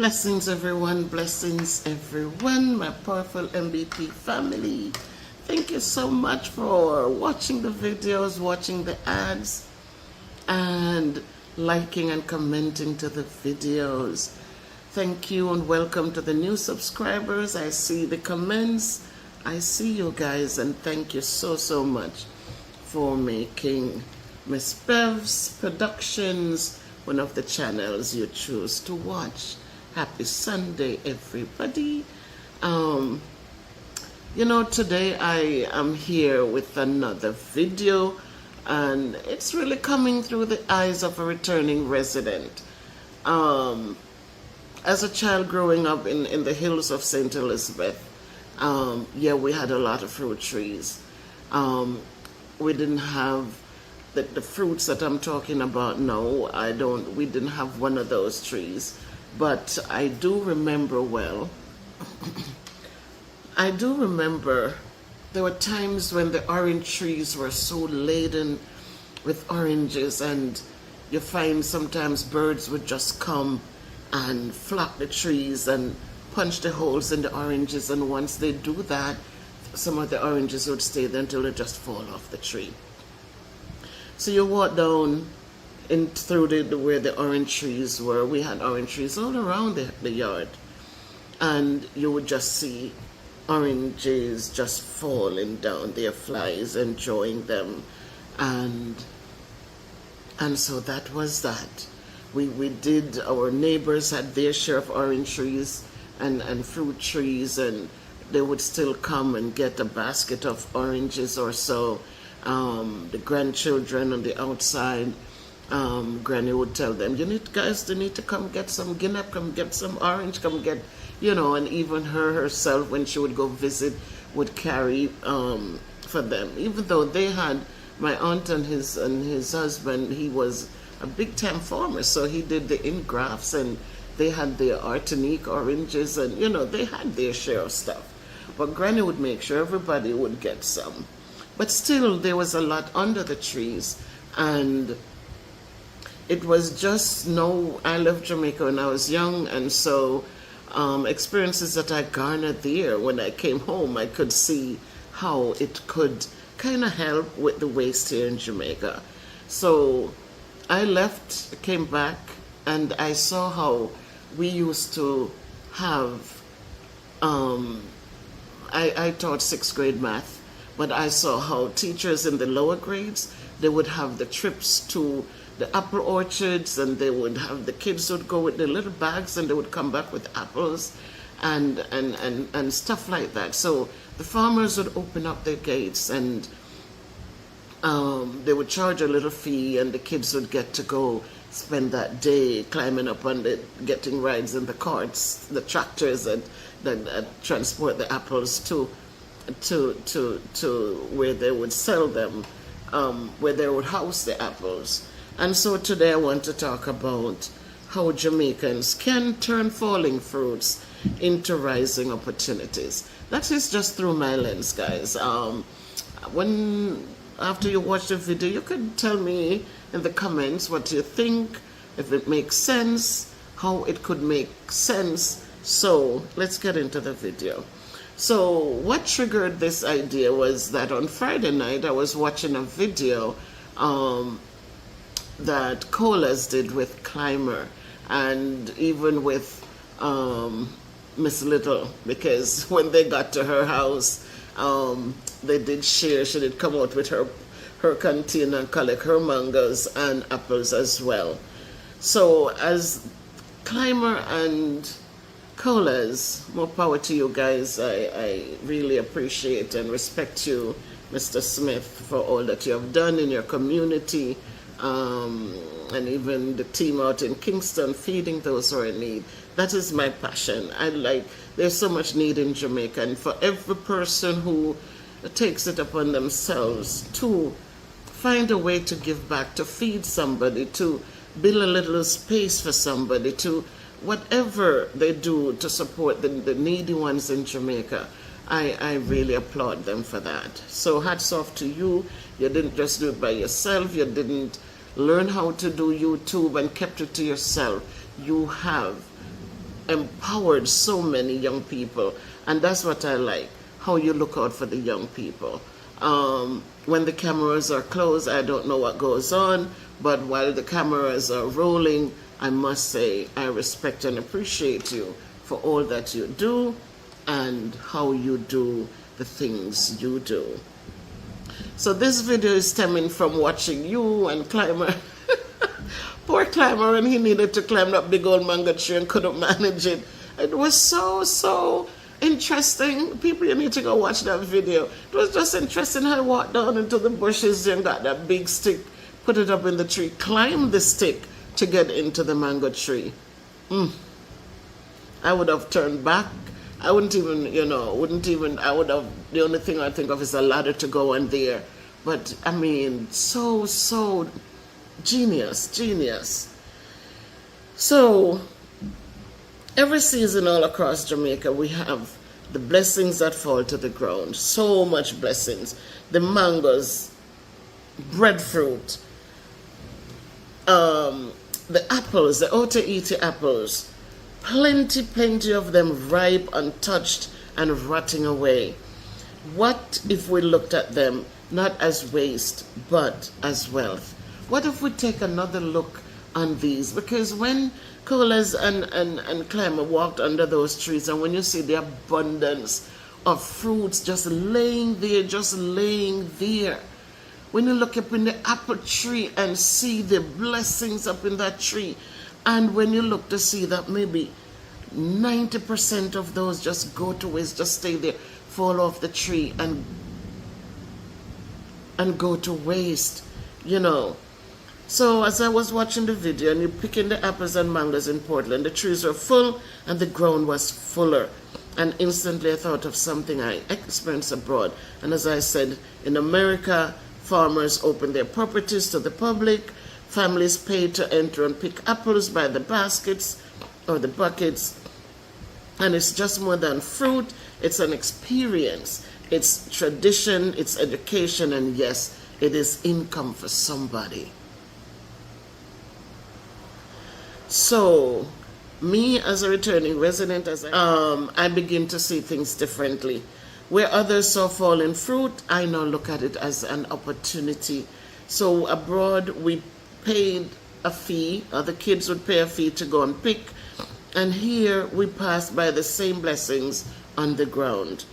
Blessings everyone, my powerful MVP family. Thank you so much for watching the videos, watching the ads, and liking and commenting to the videos. Thank you and welcome to the new subscribers. I see the comments. I see you guys, and thank you so much for making Miss Bev's Productions one of the channels you choose to watch. Happy Sunday, everybody. Today I am here with another video, and it's really coming through the eyes of a returning resident. As a child growing up in the hills of St. Elizabeth, we had a lot of fruit trees. We didn't have the fruits that I'm talking about now. We didn't have one of those trees. But I do remember well. I do remember there were times when the orange trees were so laden with oranges, and you find sometimes birds would just come and flock the trees and punch the holes in the oranges, and once they do that, some of the oranges would stay there until they just fall off the tree. So you walk down through where the orange trees were. We had orange trees all around the yard, and you would just see oranges just falling down, their flies enjoying them, and so that was that. Our neighbors had their share of orange trees and fruit trees, and they would still come and get a basket of oranges or so. The grandchildren on the outside, Granny would tell them, they need to come get some guinea, come get some orange, come get, and even herself, when she would go visit, would carry for them. Even though they had, my aunt and his husband, he was a big time farmer, so he did the ingrafts, and they had their Artenique oranges, and they had their share of stuff. But Granny would make sure everybody would get some. But still, there was a lot under the trees, and it was just I left Jamaica when I was young, and so experiences that I garnered there, when I came home, I could see how it could kind of help with the waste here in Jamaica. So I left, came back, and I saw how we used to have, I taught 6th grade math, but I saw how teachers in the lower grades, they would have the trips to the apple orchards, and the kids would go with their little bags, and they would come back with apples and stuff like that. So the farmers would open up their gates, and they would charge a little fee, and the kids would get to go spend that day climbing up on getting rides in the carts, the tractors that transport the apples to where they would sell them, where they would house the apples. And so today I want to talk about how Jamaicans can turn falling fruits into rising opportunities. That is just through my lens, guys. After you watch the video, you can tell me in the comments what you think, if it makes sense, how it could make sense. So let's get into the video. So what triggered this idea was that on Friday night I was watching a video that Colas did with Climber, and even with Miss Little, because when they got to her house, they did share. She did come out with her container and collect her mangoes and apples as well. So as Climber and Colas, more power to you guys. I really appreciate and respect you, Mr. Smith, for all that you have done in your community, and even the team out in Kingston feeding those who are in need. That is my passion. There's so much need in Jamaica, and for every person who takes it upon themselves to find a way to give back, to feed somebody, to build a little space for somebody, to whatever they do to support the needy ones in Jamaica, I really applaud them for that. So hats off to you. You didn't just do it by yourself. You didn't learn how to do YouTube and kept it to yourself. You have empowered so many young people, and that's what I like, how you look out for the young people. When the cameras are closed, I don't know what goes on, but while the cameras are rolling, I must say I respect and appreciate you for all that you do and how you do the things you do. So this video is stemming from watching you and Climber. Poor Climber, when he needed to climb that big old mango tree and couldn't manage it. It was so interesting. People, you need to go watch that video. It was just interesting how I walked down into the bushes and got that big stick, put it up in the tree, climbed the stick to get into the mango tree. I would have turned back. I wouldn't even, I would have, the only thing I think of is a ladder to go in there. But, I mean, so genius. So, every season all across Jamaica, we have the blessings that fall to the ground. So much blessings. The mangoes, breadfruit, the apples, the Otaiti apples, plenty of them ripe, untouched, and rotting away. What if we looked at them not as waste, but as wealth? What if we take another look on these? Because when Colas and Climber walked under those trees, and when you see the abundance of fruits just laying there, when you look up in the apple tree and see the blessings up in that tree, and when you look to see that maybe 90% of those just go to waste, just stay there, fall off the tree and go to waste, So as I was watching the video and you're picking the apples and mangoes in Portland, the trees were full and the ground was fuller. And instantly I thought of something I experienced abroad. And as I said, in America, farmers open their properties to the public. Families pay to enter and pick apples by the baskets or the buckets. And it's just more than fruit. It's an experience. It's tradition. It's education. And yes, it is income for somebody. So, me as a returning resident, I begin to see things differently. Where others saw fallen fruit, I now look at it as an opportunity. So abroad, we paid a fee, or the kids would pay a fee to go and pick, and here we passed by the same blessings on the ground.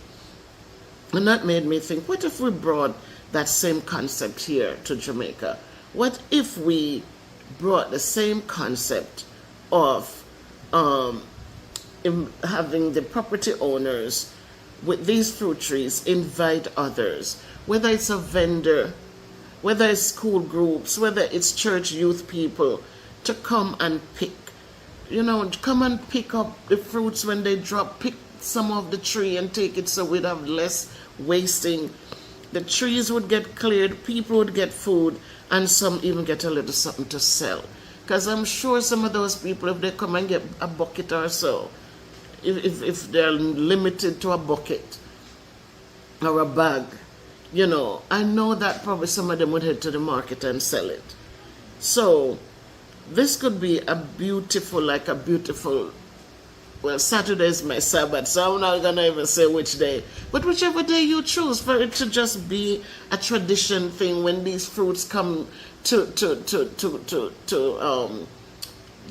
And that made me think, what if we brought that same concept here to Jamaica? What if we brought the same concept of having the property owners with these fruit trees invite others, whether it's a vendor, whether it's school groups, whether it's church youth people, to come and pick. Come and pick up the fruits when they drop, pick some of the tree and take it so we'd have less wasting. The trees would get cleared, people would get food, and some even get a little something to sell. Because I'm sure some of those people, if they come and get a bucket or so, if they're limited to a bucket or a bag, I know that probably some of them would head to the market and sell it. So this could be a beautiful, well, Saturday is my Sabbath, so I'm not going to even say which day. But whichever day you choose, for it to just be a tradition thing when these fruits come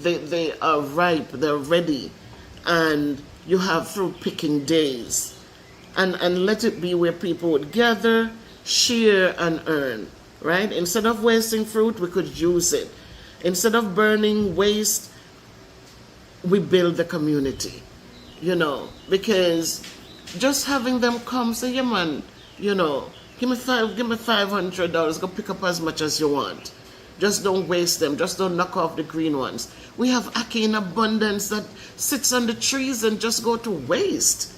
they are ripe, they're ready, and you have fruit picking days. And let it be where people would gather, share, and earn, right? Instead of wasting fruit, we could use it. Instead of burning waste, we build the community, because just having them come say, yeah man, give me $500, go pick up as much as you want. Just don't waste them, just don't knock off the green ones. We have ackee in abundance that sits on the trees and just go to waste.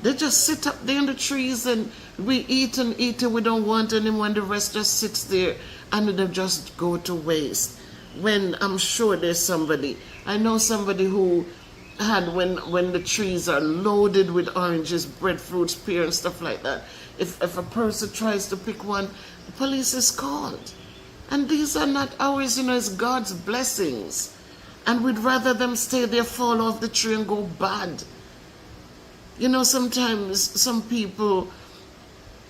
They just sit up there in the trees and we eat and eat and we don't want anymore, and the rest just sits there and they just go to waste. When I'm sure there's somebody, I know somebody who had, when the trees are loaded with oranges, breadfruits, pear and stuff like that, if a person tries to pick one, the police is called. And these are not ours, it's God's blessings. And we'd rather them stay there, fall off the tree and go bad. You know, sometimes some people,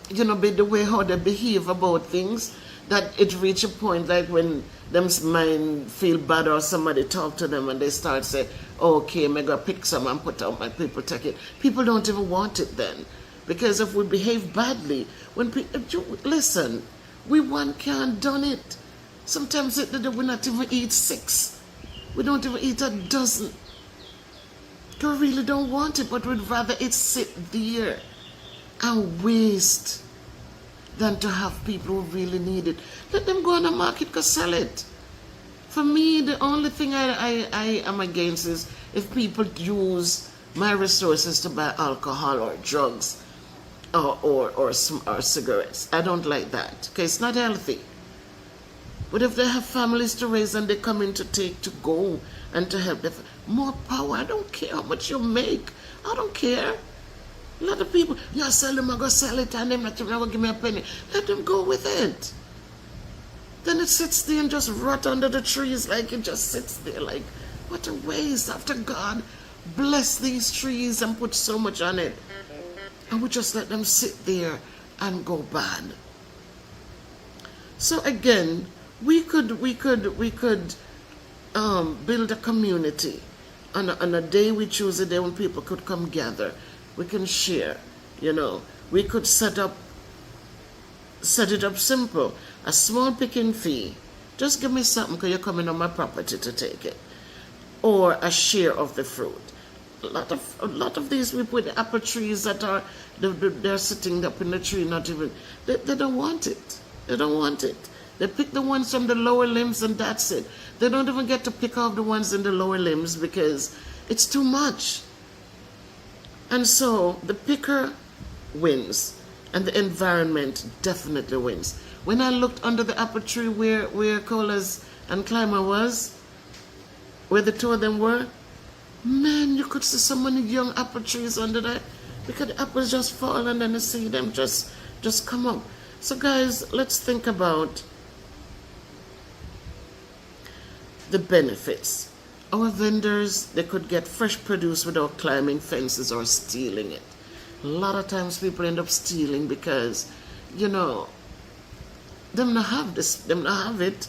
you know, by the way how they behave about things, that it reach a point like when them's mind feel bad or somebody talk to them and they start say, okay, I'm gonna pick some and put out my people take it. People don't even want it then. Because if we behave badly, when people, listen, we one can't done it. Sometimes we not even eat 6. We don't even eat a dozen. We really don't want it, but we'd rather it sit there and waste than to have people who really need it. Let them go on the market to sell it. For me, the only thing I am against is if people use my resources to buy alcohol or drugs or cigarettes. I don't like that. Okay, it's not healthy. But if they have families to raise and they come in to take, to go, and to help them, more power. I don't care how much you make. I don't care. A lot of people, you sell them, I go sell it, and they're not going to give me a penny. Let them go with it. Then it sits there and just rot under the trees, like it just sits there, like, what a waste. After God bless these trees and put so much on it, and we just let them sit there and go bad. So again, we could build a community on a day we choose a day when people could come gather. We can share, you know. We could set it up simple. A small picking fee. Just give me something because you're coming on my property to take it. Or a share of the fruit. A lot of these we put apple trees that are they're sitting up in the tree, not even they don't want it. They don't want it. They pick the ones from the lower limbs and that's it. They don't even get to pick off the ones in the lower limbs because it's too much. And so the picker wins and the environment definitely wins. When I looked under the apple tree where Colas and Climber was, where the two of them were, man, you could see so many young apple trees under there because the apples just fall and then you see them just come up. So guys, let's think about the benefits. Our vendors, they could get fresh produce without climbing fences or stealing it. A lot of times people end up stealing because, you know, them not have this, them not have it,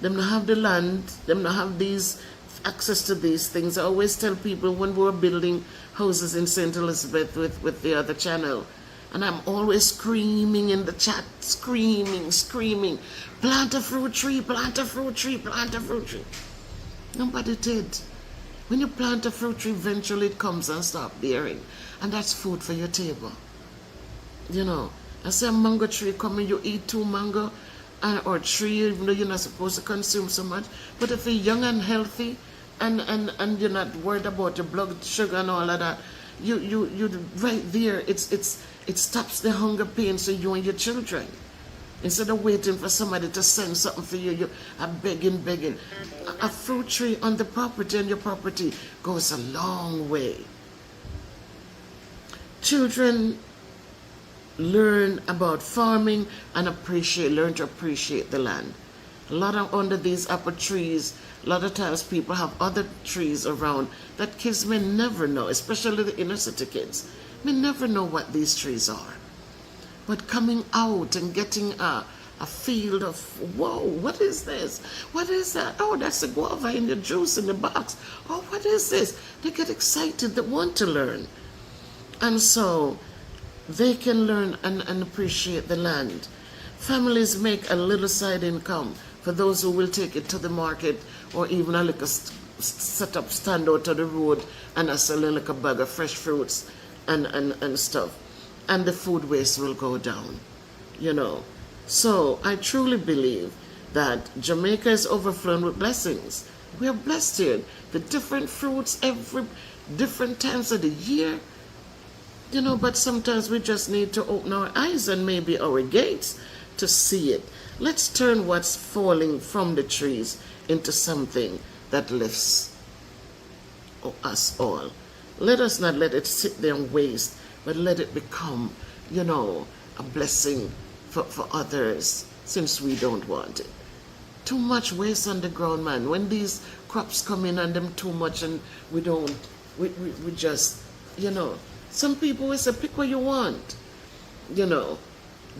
them not have the land, them not have these access to these things. I always tell people when we were building houses in St. Elizabeth with the other channel, and I'm always screaming in the chat, screaming, plant a fruit tree, plant a fruit tree, plant a fruit tree. Nobody did. When you plant a fruit tree, eventually it comes and starts bearing. And that's food for your table. You know, I say a mango tree coming, you eat 2 mango or 3, even though you're not supposed to consume so much. But if you're young and healthy and you're not worried about your blood sugar and all of that, you right there, it stops the hunger pains for you and your children. Instead of waiting for somebody to send something for you, you are begging. A fruit tree on the property and your property goes a long way. Children learn about farming and learn to appreciate the land. A lot of under these apple trees, a lot of times people have other trees around that kids may never know, especially the inner city kids, may never know what these trees are. But coming out and getting a field of, whoa, what is this? What is that? Oh, that's the guava in the juice in the box. Oh, what is this? They get excited, they want to learn. And so they can learn and appreciate the land. Families make a little side income for those who will take it to the market or even a little set up stand out to the road and a sell like a bag of fresh fruits and stuff. And the food waste will go down, you know. So I truly believe that Jamaica is overflowing with blessings. We are blessed here. The different fruits every different times of the year, you know, but sometimes we just need to open our eyes and maybe our gates to see it. Let's turn what's falling from the trees into something that lifts us all. Let us not let it sit there and waste, but let it become, you know, a blessing for others, since we don't want it. too much waste on the ground, man. When these crops come in and them too much and we don't, we just, you know, some people will say, pick what you want, you know,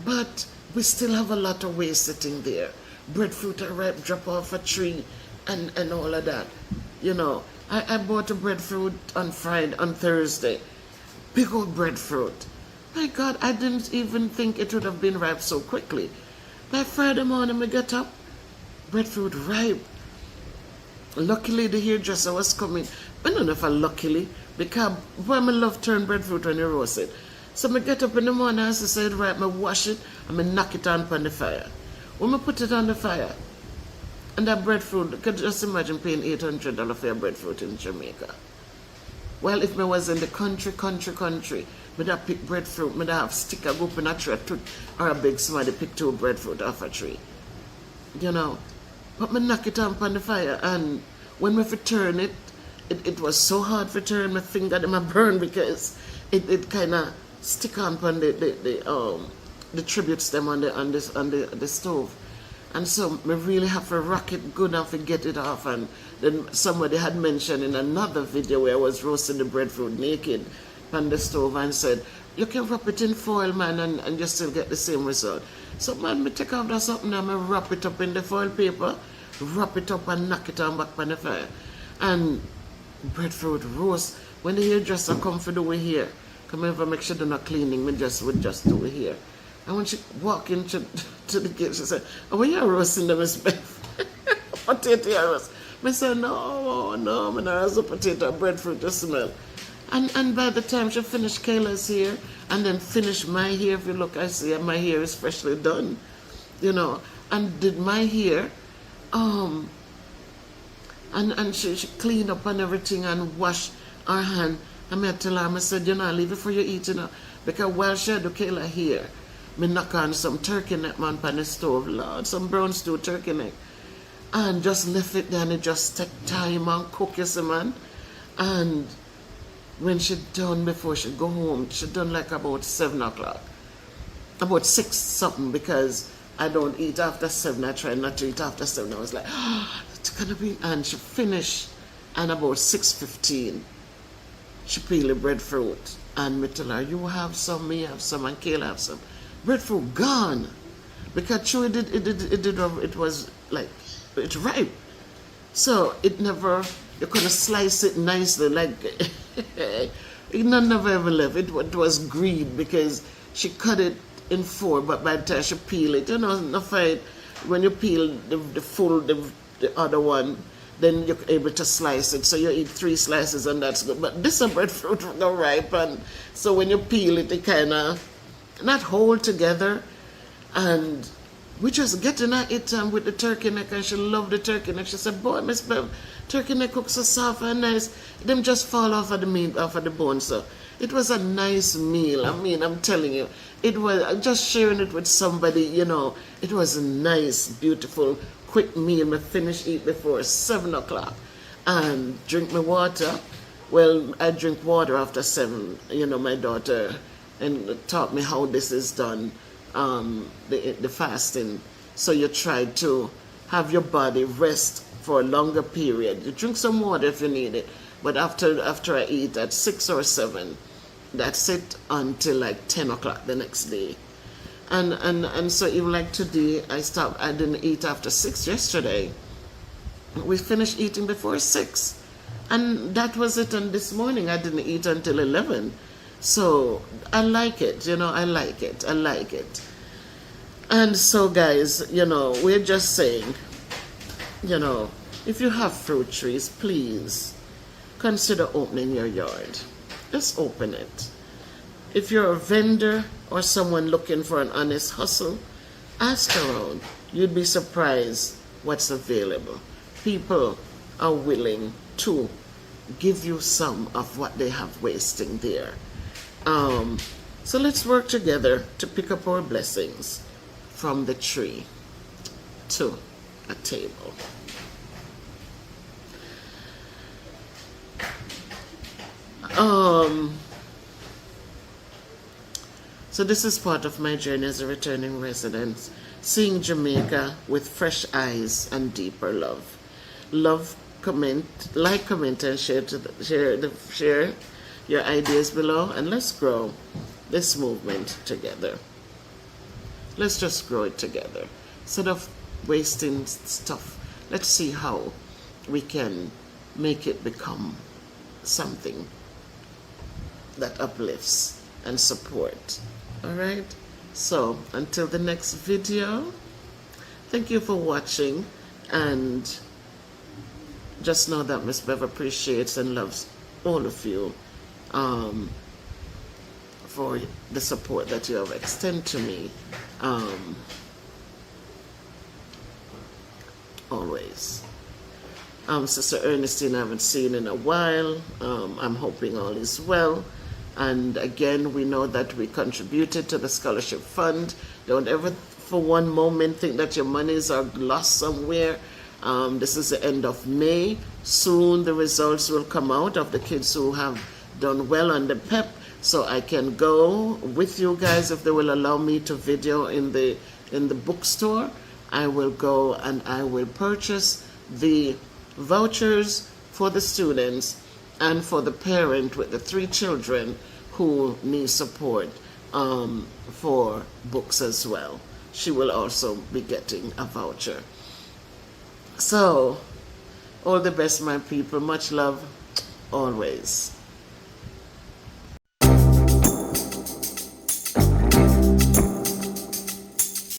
but we still have a lot of waste sitting there. Breadfruit are ripe, drop off a tree and all of that, you know. I bought a breadfruit on Thursday. Big old breadfruit. My God, I didn't even think it would have been ripe so quickly. By Friday morning, I get up, breadfruit ripe. Luckily, the hairdresser was coming. I don't know if I luckily, because boy, I love turn breadfruit when you roast it. So I get up in the morning, as I said, right, I wash it, and I knock it on the fire. When I put it on the fire, and that breadfruit, you could just imagine paying $800 for a breadfruit in Jamaica. Well, if I was in the country, I'd have pick breadfruit, I'd have stick a go up in a tree, or a big somebody pick 2 breadfruit off a tree. You know. But I knock it on the fire, and when I turn it, it was so hard to turn, my finger them burn because it kind of stick on the tributes them on the stove. And so I really have to rock it good enough to get it off. And then somebody had mentioned in another video where I was roasting the breadfruit naked on the stove and said, you can wrap it in foil, man, and you still get the same result. So man, me take off that something and I wrap it up in the foil paper, wrap it up and knock it on back on the fire. And breadfruit roast, when the hairdresser come for do it here, come over make sure they're not cleaning, we just do it here. And when she walked into the kitchen, she said, oh, well, you're roasting them, Miss Beth. Potato roast. I said, no, I'm not roast a potato, breadfruit to smell. And by the time she finished Kayla's hair, and then finished my hair, if you look, I see my hair is freshly done, you know, and did my hair, and she cleaned up and everything and washed her hand. And I tell her, I said, you know, leave it for you eating, because while she do Kayla hair, me knock on some turkey neck, man, on the stove, Lord, some brown stew turkey neck. And just left it there and it just take time and cook, you see, man. And when she done, before she go home, she done like about 7 o'clock. About 6 something, because I don't eat after 7. I try not to eat after 7. I was like, oh, it's gonna be, and she finished, and about 6:15, she peeled the breadfruit. And me tell her, you have some, me have some, and Kayla have some. Breadfruit gone, because sure it was like it's ripe, so it never, you couldn't slice it nicely like it never ever left. It was green because she cut it in 4, but by the time she peel it, you know, no fight. When you peel the other one, then you're able to slice it. So you eat 3 slices and that's good. But this breadfruit go ripe, and so when you peel it, it kind of not hold together, and we just getting at it with the turkey neck, and she loved the turkey neck. She said, boy, Miss Bev, turkey neck cooks so soft and nice, them just fall off of the meat, off of the bone. So it was a nice meal. I mean, I'm telling you, it was just sharing it with somebody, you know, it was a nice, beautiful, quick meal. I finished eat before 7 o'clock and drink my water. Well, I drink water after 7, you know, my daughter and taught me how this is done, the fasting. So you try to have your body rest for a longer period. You drink some water if you need it, but after I eat at 6 or 7, that's it until like 10 o'clock the next day. And so even like today, I didn't eat after 6 yesterday. We finished eating before 6. And that was it. And this morning I didn't eat until 11. So I like it, you know, I like it. And so guys, you know, we're just saying, you know, if you have fruit trees, please consider opening your yard. Just open it. If you're a vendor or someone looking for an honest hustle, ask around. You'd be surprised what's available. People are willing to give you some of what they have wasting there. So let's work together to pick up our blessings from the tree to a table. So this is part of my journey as a returning resident, seeing Jamaica with fresh eyes and deeper love. Love, comment, like, comment, and share your ideas below, and let's grow this movement together. Let's just grow it together. Instead of wasting stuff, let's see how we can make it become something that uplifts and support. All right? So until the next video, thank you for watching, and just know that Miss Bev appreciates and loves all of you for the support that you have extended to me always. Sister Ernestine I haven't seen in a while. I'm hoping all is well. And again, we know that we contributed to the scholarship fund. Don't ever for one moment think that your monies are lost somewhere. This is the end of May. Soon the results will come out of the kids who have done well on the PEP, so I can go with you guys if they will allow me to video in the bookstore. I will go and I will purchase the vouchers for the students and for the parent with the 3 children who need support for books as well. She will also be getting a voucher. So, all the best, my people. Much love, always.